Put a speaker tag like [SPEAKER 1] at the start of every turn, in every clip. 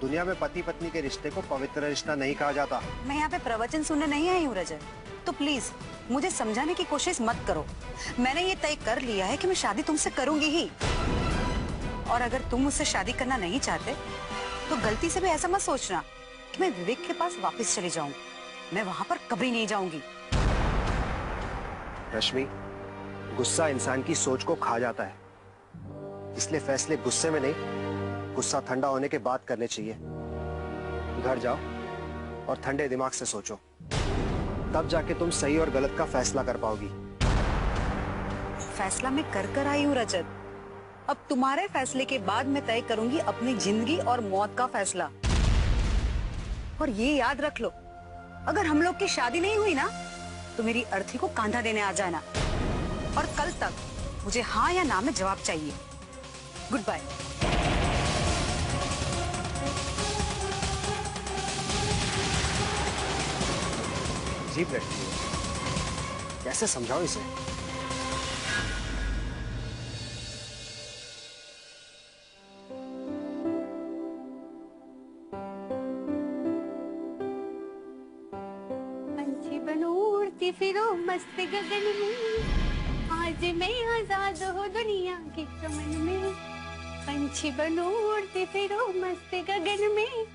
[SPEAKER 1] दुनिया में पति पत्नी के रिश्ते को पवित्र रिश्ता नहीं कहा जाता।
[SPEAKER 2] मैं यहाँ पे प्रवचन सुनने नहीं आई हूँ रजत, तो प्लीज मुझे समझाने की कोशिश मत करो। मैंने ये तय कर लिया है कि मैं शादी तुमसे करूंगी ही, और अगर तुम मुझसे शादी करना नहीं चाहते तो गलती से भी ऐसा मत सोचना कि मैं विवेक के पास वापस चली जाऊं। मैं वहां पर कभी नहीं जाऊंगी।
[SPEAKER 1] रश्मि, गुस्सा इंसान की सोच को खा जाता है, इसलिए फैसले गुस्से में नहीं, गुस्सा ठंडा होने के बाद करने चाहिए। घर जाओ और ठंडे दिमाग से सोचो, तब जाके तुम सही और गलत का फैसला कर पाओगी।
[SPEAKER 2] फैसला मैं कर आई हूँ रजत। अब तुम्हारे फैसले के बाद मैं तय करूंगी अपनी जिंदगी और मौत का फैसला। और ये याद रख लो, अगर हम लोग की शादी नहीं हुई ना तो मेरी अर्थी को कांधा देने आ जाना, और कल तक मुझे हाँ या ना में जवाब चाहिए। Good bye.
[SPEAKER 1] अजीब लड़की है, कैसे समझाओ इसे?
[SPEAKER 3] पंछी बनो उड़ती फिरो मस्त गगन में, आज मैं आजाद हो दुनिया के चमन में। पंछी बनो उड़ती फिरो मस्त गगन में,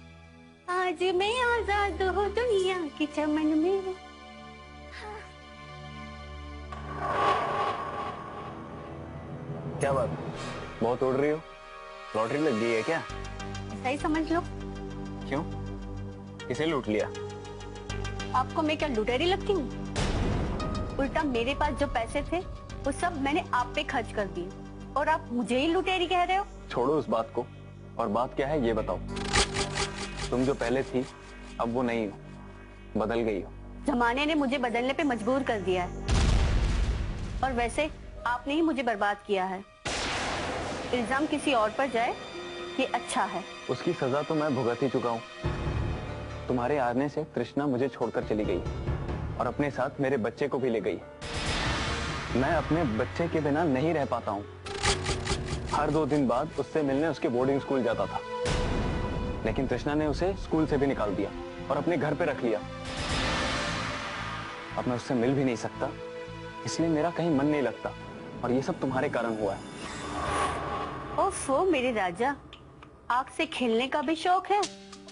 [SPEAKER 3] आज मैं आजाद हो दुनिया के चमन में।
[SPEAKER 4] क्या बात, बहुत उड़ रही हो? लॉटरी लग गई है क्या?
[SPEAKER 3] ऐसा ही समझ लो।
[SPEAKER 4] क्यों, किसे लूट लिया?
[SPEAKER 3] आपको मैं क्या लुटेरी लगती हूँ? उल्टा मेरे पास जो पैसे थे वो सब मैंने आप पे खर्च कर दिए, और आप मुझे ही लुटेरी कह रहे हो?
[SPEAKER 4] छोड़ो उस बात को, और बात क्या है ये बताओ। तुम जो पहले थी अब वो नहीं हो, बदल गई हो।
[SPEAKER 3] जमाने ने मुझे बदलने पे मजबूर कर दिया है, और वैसे आपने ही मुझे बर्बाद किया है। इल्जाम किसी और पर जाए ये अच्छा है।
[SPEAKER 4] उसकी सजा तो मैं भुगत ही चुका हूँ। तुम्हारे आने से तृष्णा मुझे छोड़कर चली गई, और अपने साथ मेरे बच्चे को भी ले गई। मैं अपने बच्चे के बिना नहीं रह पाता हूँ। हर 2 दिन बाद उससे मिलने उसके बोर्डिंग स्कूल जाता था, लेकिन तृष्णा ने उसे स्कूल से भी निकाल दिया और अपने घर पे रख लिया। अब मैं उससे मिल भी नहीं सकता, इसलिए मेरा कहीं मन नहीं लगता, और ये सब तुम्हारे कारण हुआ है।
[SPEAKER 3] ओफो मेरे राजा, आग से खेलने का भी शौक है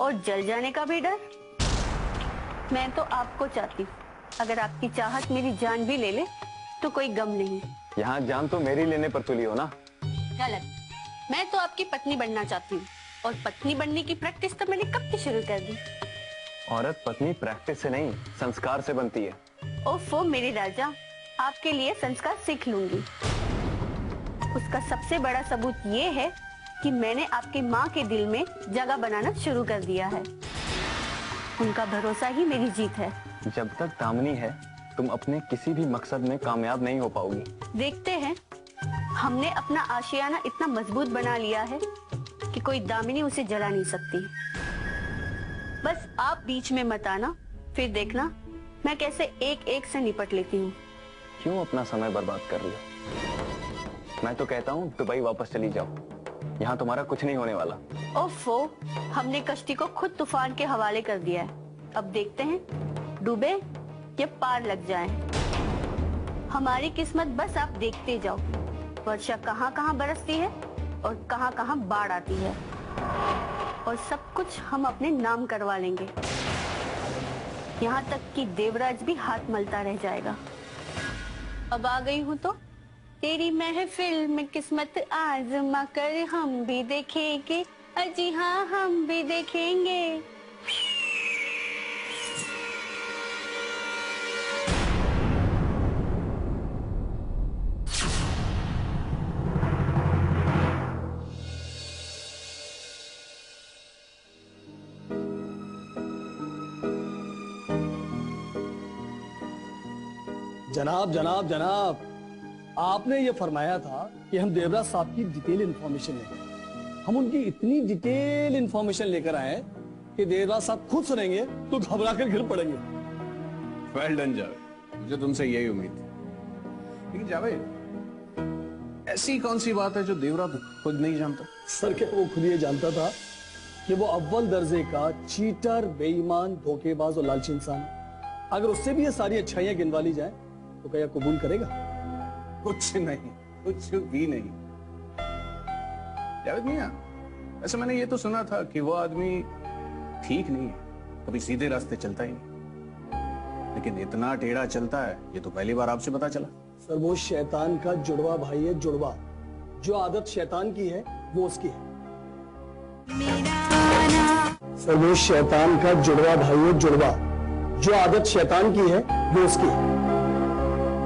[SPEAKER 3] और जल जाने का भी डर। मैं तो आपको चाहती हूँ, अगर आपकी चाहत मेरी जान भी ले ले तो कोई गम नहीं।
[SPEAKER 4] यहाँ जान तो मेरी लेने पर तुली हो ना?
[SPEAKER 3] गलत, मैं तो आपकी पत्नी बनना चाहती हूँ, और पत्नी बनने की प्रैक्टिस तो मैंने कब की शुरू कर दी।
[SPEAKER 4] औरत पत्नी प्रैक्टिस से नहीं, संस्कार से बनती है।
[SPEAKER 3] ओफो मेरे राजा, आपके लिए संस्कार सीख लूंगी। उसका सबसे बड़ा सबूत ये है कि मैंने आपकी माँ के दिल में जगह बनाना शुरू कर दिया है। उनका भरोसा ही मेरी जीत है।
[SPEAKER 4] जब तक दामिनी है तुम अपने किसी भी मकसद में कामयाब नहीं हो पाओगी।
[SPEAKER 3] देखते हैं, हमने अपना आशियाना इतना मजबूत बना लिया है कि कोई दामिनी उसे जला नहीं सकती। बस आप बीच में मत आना, फिर देखना मैं कैसे एक एक से निपट लेती हूँ।
[SPEAKER 4] क्यों अपना समय बर्बाद कर रही हो? मैं तो कहता हूँ दुबई वापस चली जाओ, यहाँ तुम्हारा कुछ नहीं होने वाला।
[SPEAKER 3] ओफो, हमने कश्ती को खुद तूफान के हवाले कर दिया है। अब देखते हैं डूबे या पार लग जाए। हमारी किस्मत बस आप देखते जाओ, वर्षा कहाँ कहाँ बरसती है और कहाँ कहाँ बाढ़ आती है, और सब कुछ हम अपने नाम करवा लेंगे। यहाँ तक कि देवराज भी हाथ मलता रह जाएगा। अब आ गई हूँ तो तेरी महफिल में किस्मत आजमा कर हम भी देखेंगे, अजी हाँ हम भी देखेंगे।
[SPEAKER 5] जनाब जनाब जनाब, आपने ये फरमाया था कि हम देवराज साहब की डिटेल इंफॉर्मेशन लेंगे। हम उनकी इतनी डिटेल इंफॉर्मेशन लेकर आए कि देवराज साहब खुद सुनेंगे तो घबरा कर गिर पड़ेंगे।
[SPEAKER 6] वेल डन जावेद, मुझे तुमसे यही उम्मीद थी। लेकिन जावेद, ऐसी कौन सी बात है जो देवराज खुद नहीं जानता?
[SPEAKER 5] सर क्या वो खुद ये जानता था कि कि वो अव्वल दर्जे का चीटर, बेईमान, धोखेबाज और लालची इंसान है। अगर उससे भी ये सारी अच्छाइयां गिनवा ली जाए तो क्या कबूल करेगा?
[SPEAKER 6] कुछ नहीं, कुछ भी नहीं। जावेद मियां, वैसे मैंने ये तो सुना था कि वो आदमी ठीक नहीं है, कभी सीधे रास्ते चलता ही नहीं, लेकिन इतना टेढ़ा चलता है ये तो पहली बार आपसे पता चला।
[SPEAKER 5] सर वो शैतान का जुड़वा भाई है, जुड़वा। जो आदत शैतान की है वो उसकी है। सर वो शैतान का जुड़वा भाई है, जुड़वा। जो आदत शैतान की है वो उसकी है।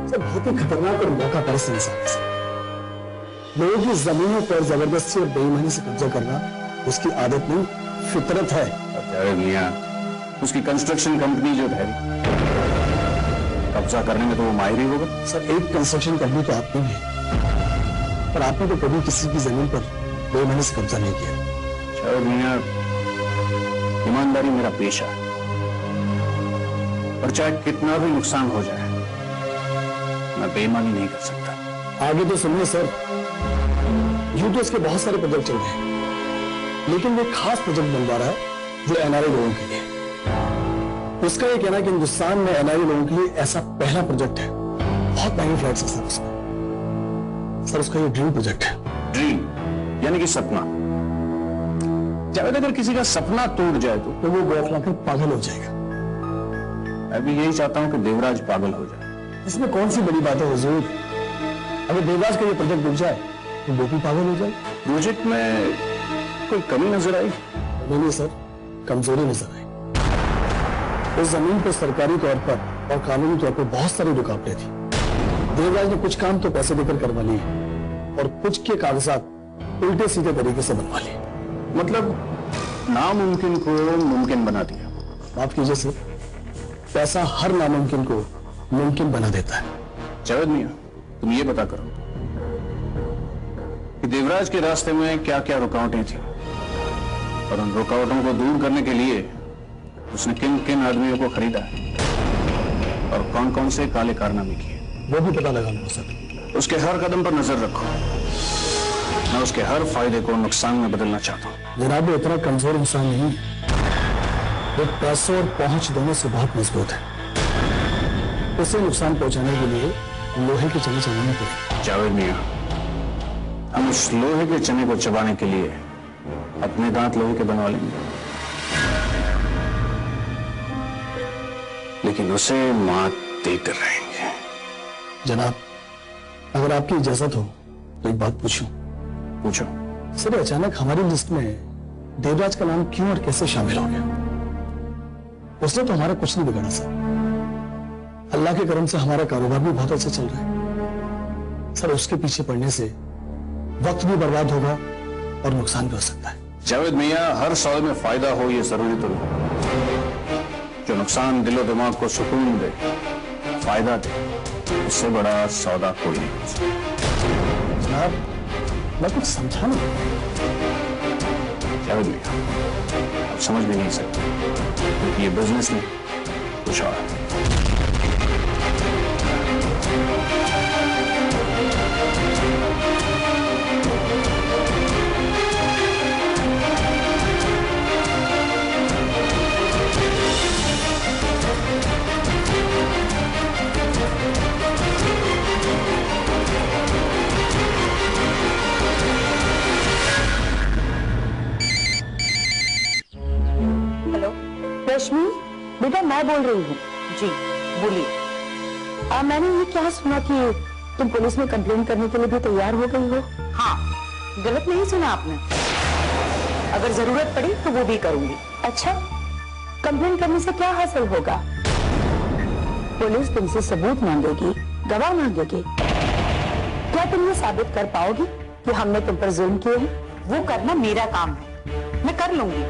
[SPEAKER 5] सर बहुत ही खतरनाक और मौका परस्त इंसान है सर। लोगों की जमीनों पर जबरदस्ती और बेईमानी से कब्जा करना उसकी आदत नहीं, फितरत है।
[SPEAKER 6] जावेद मियां, उसकी कंस्ट्रक्शन कंपनी जो है, कब्जा करने में तो वो माहिर ही होगा।
[SPEAKER 5] सर एक कंस्ट्रक्शन कंपनी तो आपने भी है, पर आपने तो कभी किसी की जमीन पर बेईमानी से कब्जा नहीं किया।
[SPEAKER 6] जावेद मियां, ईमानदारी मेरा पेशा है, और चाहे कितना भी नुकसान हो जाए मैं बेईमानी नहीं कर सकता।
[SPEAKER 5] आगे तो सुनिए सर, यूं तो इसके बहुत सारे प्रोजेक्ट चल रहे हैं, लेकिन वो एक खास प्रोजेक्ट बनवा रहा है जो एनआरआई लोगों के लिए। उसका ये कहना है कि हिंदुस्तान में एनआरआई लोगों के लिए ऐसा पहला प्रोजेक्ट है। बहुत महंगी फ्लाइट्स है सर उसमें। सर उसका ये ड्रीम प्रोजेक्ट है।
[SPEAKER 6] ड्रीम यानी कि सपना। जावेद, अगर किसी का सपना टूट जाए
[SPEAKER 5] तो वो बौखलाकर पागल हो जाएगा।
[SPEAKER 6] मैं भी यही चाहता हूं कि देवराज पागल हो जाए।
[SPEAKER 5] इसमें कौन सी बड़ी बात है हुजूर? अगर देवराज का ये प्रोजेक्ट रुक जाए तो वो भी पागल हो जाए।
[SPEAKER 6] प्रोजेक्ट में कोई कमी नजर आई?
[SPEAKER 5] नहीं सर, कमजोरी नजर आई। उस जमीन पर सरकारी तौर पर और कानूनी तौर पर बहुत सारी रुकावटें थी। देवराज ने कुछ काम तो पैसे देकर करवा लिए और कुछ के कागजात उल्टे सीधे तरीके से बनवा लिए।
[SPEAKER 6] मतलब नामुमकिन को मुमकिन बना दिया।
[SPEAKER 5] माफ कीजिए सर, पैसा हर नामुमकिन को मुमकिन बना देता है।
[SPEAKER 6] जावेद मियां, तुम ये पता करो कि देवराज के रास्ते में क्या क्या रुकावटें थी, और उन रुकावटों को दूर करने के लिए उसने किन किन आदमियों को खरीदा है और कौन कौन से काले कारनामे किए,
[SPEAKER 5] वो भी पता लगा लो सर।
[SPEAKER 6] उसके हर कदम पर नजर रखो। मैं उसके हर फायदे को नुकसान में बदलना चाहता हूं।
[SPEAKER 5] जनाब वो इतना कमजोर इंसान नहीं, वो पैसों और पहुंच दोनों से बहुत मजबूत है। उसे नुकसान पहुंचाने के लिए लोहे के चने चबाने पड़े।
[SPEAKER 6] जावेद मियां, हम उस लोहे के चने को चबाने के लिए अपने दांत लोहे के बनवा लेंगे, लेकिन उसे मात देकर रहेंगे।
[SPEAKER 5] जनाब अगर आपकी इजाजत हो तो एक बात पूछूं?
[SPEAKER 6] पूछो।
[SPEAKER 5] सर अचानक हमारी लिस्ट में देवराज का नाम क्यों और कैसे शामिल हो गया? उसने तो हमारा कुछ नहीं बिगाड़ा सर। अल्लाह के करम से हमारा कारोबार भी बहुत अच्छा चल रहा है सर। उसके पीछे पड़ने से वक्त भी बर्बाद होगा और नुकसान भी हो सकता है।
[SPEAKER 6] जावेद मियां, हर सौदे में फायदा हो ये जरूरी तो नहीं। जो नुकसान दिलो दिमाग को सुकून दे, फायदा दे, उससे बड़ा सौदा कोई नहीं हो सकता।
[SPEAKER 5] जनाब मैं कुछ समझा नहीं।
[SPEAKER 6] जावेद मियां, आप समझ भी नहीं सकते, क्योंकि ये बिजनेस नहीं कुछ और है।
[SPEAKER 7] रश्मि, बेटा मैं बोल रही हूँ।
[SPEAKER 2] जी बोलिए।
[SPEAKER 7] मैंने ये क्या सुना कि तुम पुलिस में कंप्लेन करने के लिए भी तैयार हो गई हो?
[SPEAKER 2] हाँ, गलत नहीं सुना आपने। अगर जरूरत पड़ी तो वो भी करूंगी।
[SPEAKER 7] अच्छा, कंप्लेन करने से क्या हासिल होगा? पुलिस तुमसे सबूत मांगेगी, गवाह मांगेगी। क्या तुम ये साबित कर पाओगी कि हमने तुम पर जुल्म किए हैं?
[SPEAKER 2] वो करना मेरा काम है, मैं कर लूंगी।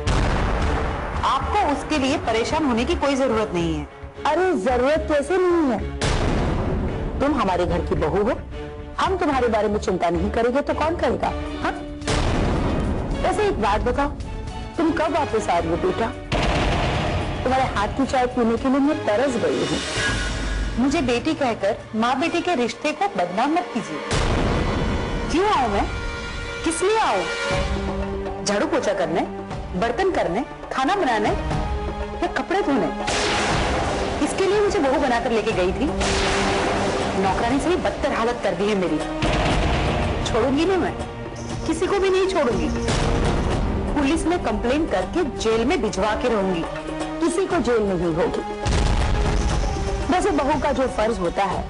[SPEAKER 2] आपको उसके लिए परेशान होने की कोई जरूरत नहीं है।
[SPEAKER 7] अरे जरूरत कैसे नहीं है? तुम हमारे घर की बहू हो, हम तुम्हारे बारे में चिंता नहीं करेंगे तो कौन करेगा? हाँ? वैसे एक बात बताओ, तुम कब वापस आ रही हो बेटा? तुम्हारे हाथ की चाय पीने के लिए मैं तरस गई हूँ।
[SPEAKER 2] मुझे बेटी कहकर माँ बेटी के रिश्ते को बदनाम मत कीजिए। क्यों आऊं मैं? किस लिए आऊं? झाड़ू पोछा करने?
[SPEAKER 7] बर्तन करने, खाना बनाने या कपड़े धोने? इसके लिए मुझे बहू बनाकर लेके गई थी। नौकरानी से ही बदतर हालत कर दी है मेरी। छोड़ूंगी नहीं मैं, किसी को भी नहीं छोड़ूंगी। पुलिस में कंप्लेंट करके जेल में भिजवा के रहूंगी, किसी को जेल नहीं होगी। वैसे बहू का जो फर्ज होता है,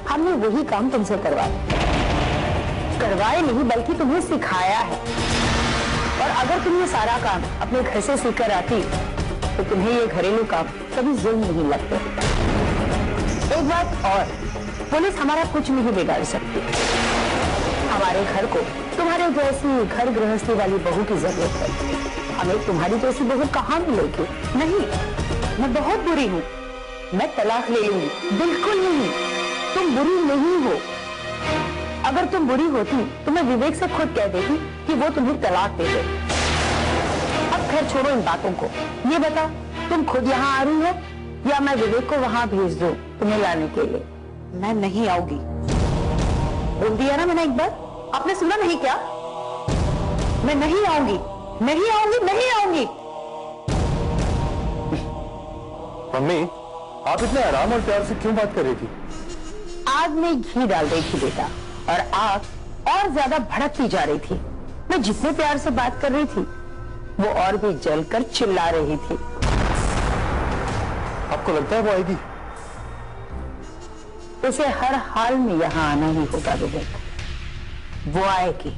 [SPEAKER 7] हमने वही काम तुमसे करवाए नहीं बल्कि तुम्हें सिखाया है। और अगर तुम ये सारा काम अपने घर से सीखकर आती तो तुम्हें ये घरेलू काम कभी जुल्म नहीं लगते। एक बात और, पुलिस हमारा कुछ नहीं बिगाड़ सकती। हमारे घर को तुम्हारे जैसी घर गृहस्थी वाली बहू की जरूरत है। हमें तुम्हारी जैसी बहू कहाँ मिलेगी? नहीं, मैं बहुत बुरी हूँ, मैं तलाक ले लूंगी। बिल्कुल नहीं, तुम बुरी नहीं हो। अगर तुम बुरी होती तो मैं विवेक से खुद कह देती कि वो तुम्हें तलाक दे दे। अब खैर छोड़ो इन बातों को। ये बता, तुम खुद यहाँ आ रही हो या मैं विवेक को वहाँ भेज दूं तुम्हें लाने के लिए?
[SPEAKER 2] मैं नहीं आऊंगी।
[SPEAKER 7] बोल दिया ना मैंने एक बार, आपने सुना नहीं क्या? मैं नहीं आऊंगी, नहीं आऊंगी, नहीं आऊंगी।
[SPEAKER 6] मम्मी, आप इतने आराम और प्यार से क्यों बात कर रही थी?
[SPEAKER 7] आग में घी डाल रही थी बेटा, और आग और ज्यादा भड़कती जा रही थी। मैं जितने प्यार से बात कर रही थी वो और भी जलकर चिल्ला रही थी।
[SPEAKER 6] आपको लगता है वो आएगी?
[SPEAKER 7] उसे हर हाल में यहाँ आना ही होगा विवेक। वो आएगी,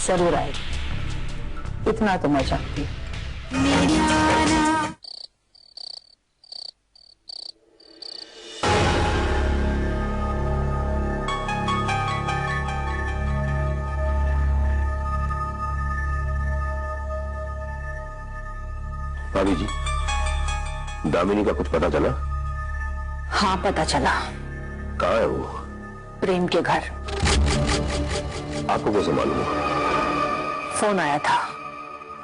[SPEAKER 7] जरूर आएगी, इतना तो मैं जानती हूँ।
[SPEAKER 6] भाभी जी, दामिनी का कुछ पता चला?
[SPEAKER 7] हाँ पता चला,
[SPEAKER 6] कहाँ है वो?
[SPEAKER 7] प्रेम के घर।
[SPEAKER 6] आपको कैसे मालूम?
[SPEAKER 7] फोन आया था।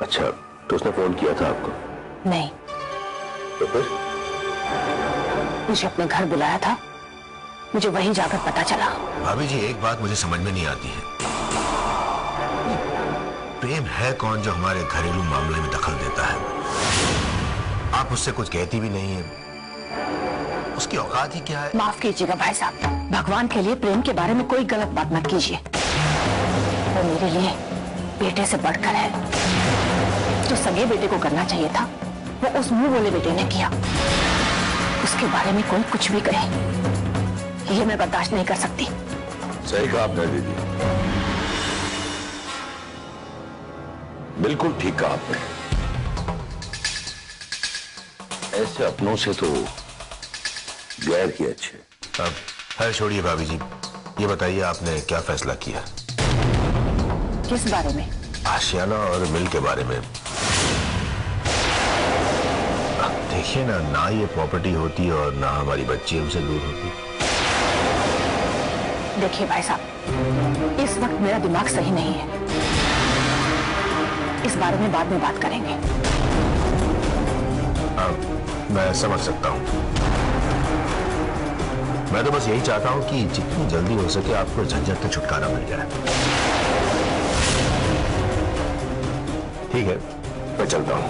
[SPEAKER 6] अच्छा, तो उसने फोन किया था आपको?
[SPEAKER 7] नहीं,
[SPEAKER 6] तो फिर?
[SPEAKER 7] मुझे अपने घर बुलाया था, मुझे वहीं जाकर पता चला।
[SPEAKER 8] भाभी जी, एक बात मुझे समझ में नहीं आती है, प्रेम है कौन जो हमारे घरेलू मामले में दखल देता है? आप उससे कुछ कहती भी नहीं है, उसकी औकात ही क्या है?
[SPEAKER 7] माफ कीजिएगा भाई साहब, भगवान के लिए प्रेम के बारे में कोई गलत बात मत कीजिए। वो मेरे लिए बेटे से बढ़कर है। जो सगे बेटे को करना चाहिए था वो उस मुंह बोले बेटे ने किया। उसके बारे में कोई कुछ भी कहे, ये मैं बर्दाश्त नहीं कर सकती।
[SPEAKER 6] सही कहा आपने दीदी, बिल्कुल ठीक कहा आपने। ऐसे अपनों से तो गैर ही अच्छे।
[SPEAKER 8] अब खैर छोड़िए भाभी जी, ये बताइए आपने क्या फैसला किया?
[SPEAKER 7] किस बारे में?
[SPEAKER 8] आशियाना और मिल के बारे में। अब देखिए ना ये प्रॉपर्टी होती और ना हमारी बच्ची हमसे दूर होती।
[SPEAKER 7] देखिए भाई साहब, इस वक्त मेरा दिमाग सही नहीं है, इस बारे में बाद में बात करेंगे।
[SPEAKER 8] अब मैं समझ सकता हूँ, मैं तो बस यही चाहता हूँ कि जितनी जल्दी हो सके आपको झंझट से छुटकारा मिल जाए। ठीक है, मैं चलता हूँ।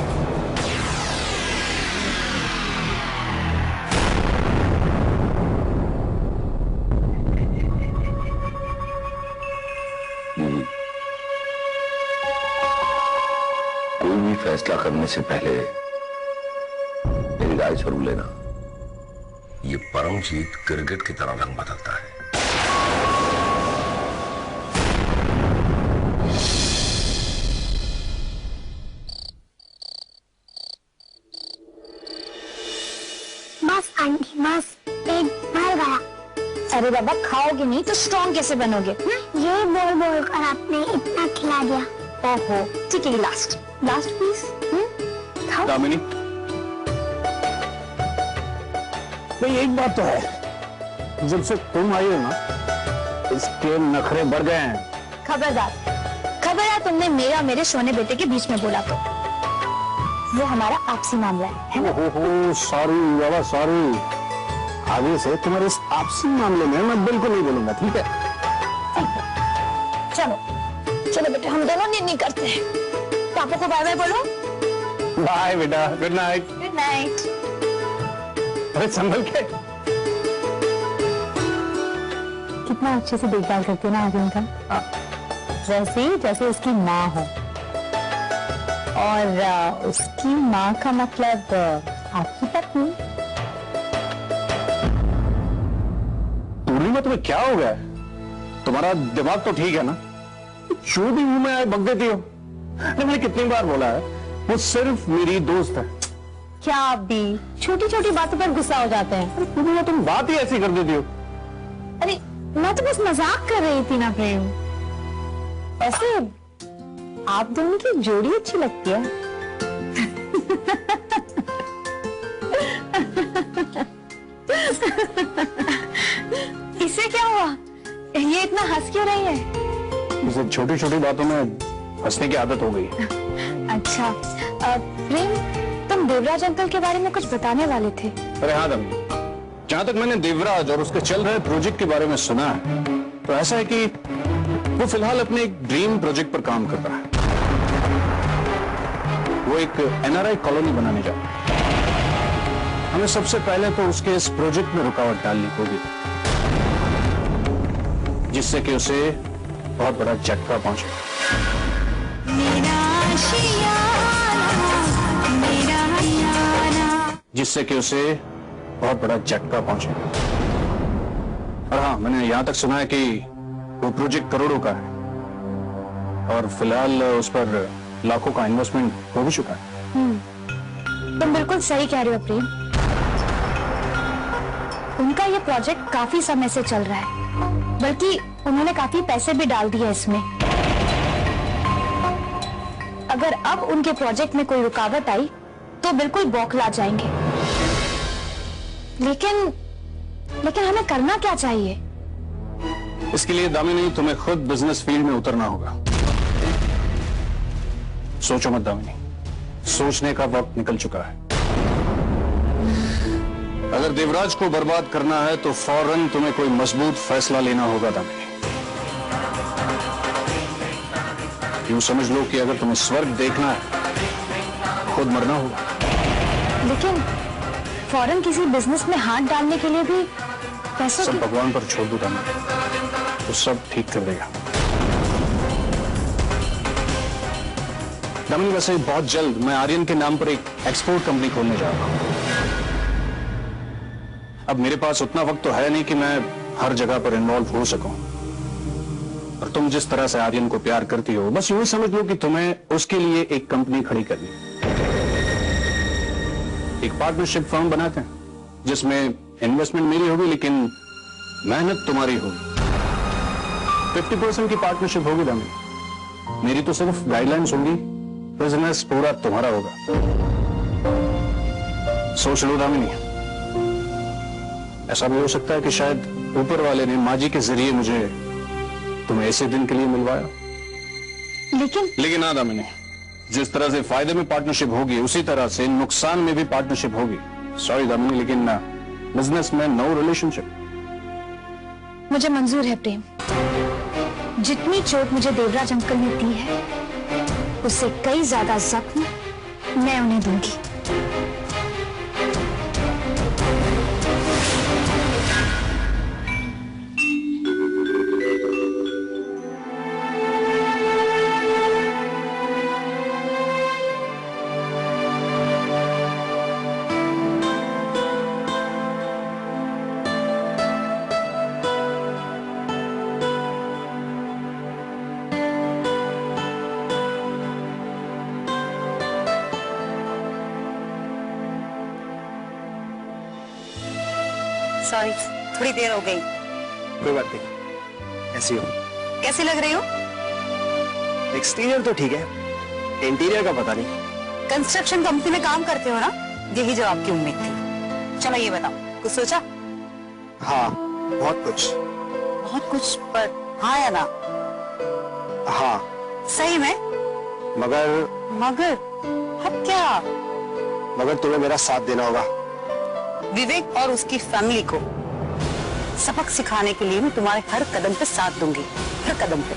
[SPEAKER 6] कोई भी फैसला करने से पहले मेरी राय जरूर लेना।
[SPEAKER 8] ये परमजीत गिरगिट की तरह रंग बदलता है।
[SPEAKER 9] बस आंटी बस, पेट भर गया।
[SPEAKER 10] अरे बाबा, खाओगे नहीं तो स्ट्रॉन्ग कैसे बनोगे?
[SPEAKER 9] ये बोल बोल कर आपने इतना खिला दिया।
[SPEAKER 10] ओहो, ठीक है, लास्ट प्लीज। खाओ।
[SPEAKER 6] दामिनी,
[SPEAKER 5] भाई एक बात तो है, जब से तुम आई हो ना, इसके नखरे बढ़ गए हैं।
[SPEAKER 10] खबरदार तुमने मेरा मेरे सोने बेटे के बीच में बोला तो वो हमारा आपसी मामला है ना?
[SPEAKER 5] ओहो, सॉरी बाबा, सॉरी। आगे से तुम्हारे इस आपसी मामले में मैं बिल्कुल नहीं बोलूंगा, ठीक है?
[SPEAKER 10] चलो चलो बेटे, हम दोनों निर्णय करते हैं। पापा को बाय बाय बोलो।
[SPEAKER 6] बाय बेटा, गुड नाइट।
[SPEAKER 10] Good night.
[SPEAKER 6] अरे संभल के।
[SPEAKER 7] कितना अच्छे से देखभाल करती है ना आर्यन का, वैसे जैसे उसकी माँ हो। और उसकी माँ का मतलब आपकी पत्नी।
[SPEAKER 6] पूर्णिमा तुम्हें क्या हो गया है? तुम्हारा दिमाग तो ठीक है ना? जो भी मुंह में आए बक देती हो। मैंने कितनी बार बोला है वो सिर्फ मेरी दोस्त है।
[SPEAKER 7] क्या आप भी छोटी छोटी बातों पर गुस्सा हो जाते हैं?
[SPEAKER 6] अरे पूर्णिमा तुम बात ही ऐसी कर देती हो।
[SPEAKER 7] अरे मैं तो बस मजाक कर रही थी ना प्रेम। ऐसे आप दोनों की जोड़ी अच्छी लगती है।
[SPEAKER 10] इससे क्या हुआ? ये इतना हंस क्यों रही है?
[SPEAKER 6] मुझे छोटी छोटी बातों में हंसने की आदत हो गई है।
[SPEAKER 10] अच्छा प्रेम, तुम देवराज अंकल के बारे में कुछ बताने वाले थे।
[SPEAKER 6] अरे हाँ दम, जहां तक मैंने देवराज और उसके चल रहे प्रोजेक्ट के बारे में सुना है, तो ऐसा है कि वो फिलहाल अपने एक ड्रीम प्रोजेक्ट पर काम कर रहा है। वो एक NRI कॉलोनी बनाने जा रहा है। हमें सबसे पहले तो उसके इस प्रोजेक्ट में रुकावट डालनी होगी, जिससे कि उसे बहुत बड़ा झटका पहुंचे। जिससे कि उसे बहुत बड़ा झटका पहुंचे। और हाँ, मैंने यहां तक सुना है कि वो प्रोजेक्ट करोड़ों का है और फिलहाल उस पर लाखों का इन्वेस्टमेंट हो भी चुका है।
[SPEAKER 10] तुम बिल्कुल सही कह रहे हो प्रेम। उनका ये प्रोजेक्ट काफी समय से चल रहा है, बल्कि उन्होंने काफी पैसे भी डाल दिए इसमें। अगर अब उनके प्रोजेक्ट में कोई रुकावट आई तो बिल्कुल बौखला जाएंगे। लेकिन हमें करना क्या चाहिए?
[SPEAKER 6] इसके लिए दामिनी तुम्हें खुद बिजनेस फील्ड में उतरना होगा। सोचो मत दामिनी, सोचने का वक्त निकल चुका है। अगर देवराज को बर्बाद करना है तो फौरन तुम्हें कोई मजबूत फैसला लेना होगा दामिनी। यूं समझ लो कि अगर तुम्हें स्वर्ग देखना है, खुद मरना होगा।
[SPEAKER 10] लेकिन फौरन किसी बिजनेस में हाथ डालने के लिए भी पैसों
[SPEAKER 6] सब
[SPEAKER 10] की...
[SPEAKER 6] भगवान पर छोड़ दो दामिनी, तो सब ठीक कर देगा। दामिनी, वैसे बहुत जल्द मैं आर्यन के नाम पर एक एक्सपोर्ट कंपनी खोलने जा रहा हूं। अब मेरे पास उतना वक्त तो है नहीं कि मैं हर जगह पर इन्वॉल्व हो सकूं। और तुम जिस तरह से आर्यन को प्यार करती हो, बस यूं ही समझ लो कि तुम्हें उसके लिए एक कंपनी खड़ी करनी। एक पार्टनरशिप फर्म बनाते हैं जिसमें इन्वेस्टमेंट मेरी होगी लेकिन मेहनत तुम्हारी होगी। 50% की पार्टनरशिप होगी दामिनी। मेरी तो सिर्फ गाइडलाइंस होंगी, बिजनेस पूरा तुम्हारा होगा। सोच लो दामिनी, ऐसा भी हो सकता है कि शायद ऊपर वाले ने माँ जी के जरिए मुझे तुम्हें ऐसे दिन के लिए मिलवाया। लेकिन हाँ दामिनी, जिस तरह से फायदे में पार्टनरशिप होगी उसी तरह से नुकसान में भी पार्टनरशिप होगी। सॉरी दामिनी, लेकिन बिजनेस में नो रिलेशनशिप।
[SPEAKER 10] मुझे मंजूर है प्रेम। जितनी चोट मुझे देवराज अंकल ने दी है, उससे कई ज्यादा जख्म मैं उन्हें दूंगी।
[SPEAKER 2] सॉरी, थोड़ी देर हो गई।
[SPEAKER 1] कोई बात नहीं, ऐसी हो।
[SPEAKER 2] कैसी लग रही हो?
[SPEAKER 1] एक्सटीरियर तो ठीक है, इंटीरियर का पता नहीं।
[SPEAKER 2] कंस्ट्रक्शन कंपनी में काम करते हो ना, यही जो आपकी उम्मीद थी। चलो ये बताओ, कुछ सोचा?
[SPEAKER 1] हाँ, बहुत कुछ।
[SPEAKER 2] बहुत कुछ, पर हाँ या ना?
[SPEAKER 1] हाँ।
[SPEAKER 2] सही में?
[SPEAKER 1] मगर
[SPEAKER 2] अब क्या?
[SPEAKER 1] मगर तुम्हें मेरा साथ देना होगा।
[SPEAKER 2] विवेक और उसकी फैमिली को सबक सिखाने के लिए मैं तुम्हारे हर कदम पे साथ दूंगी, हर कदम पे।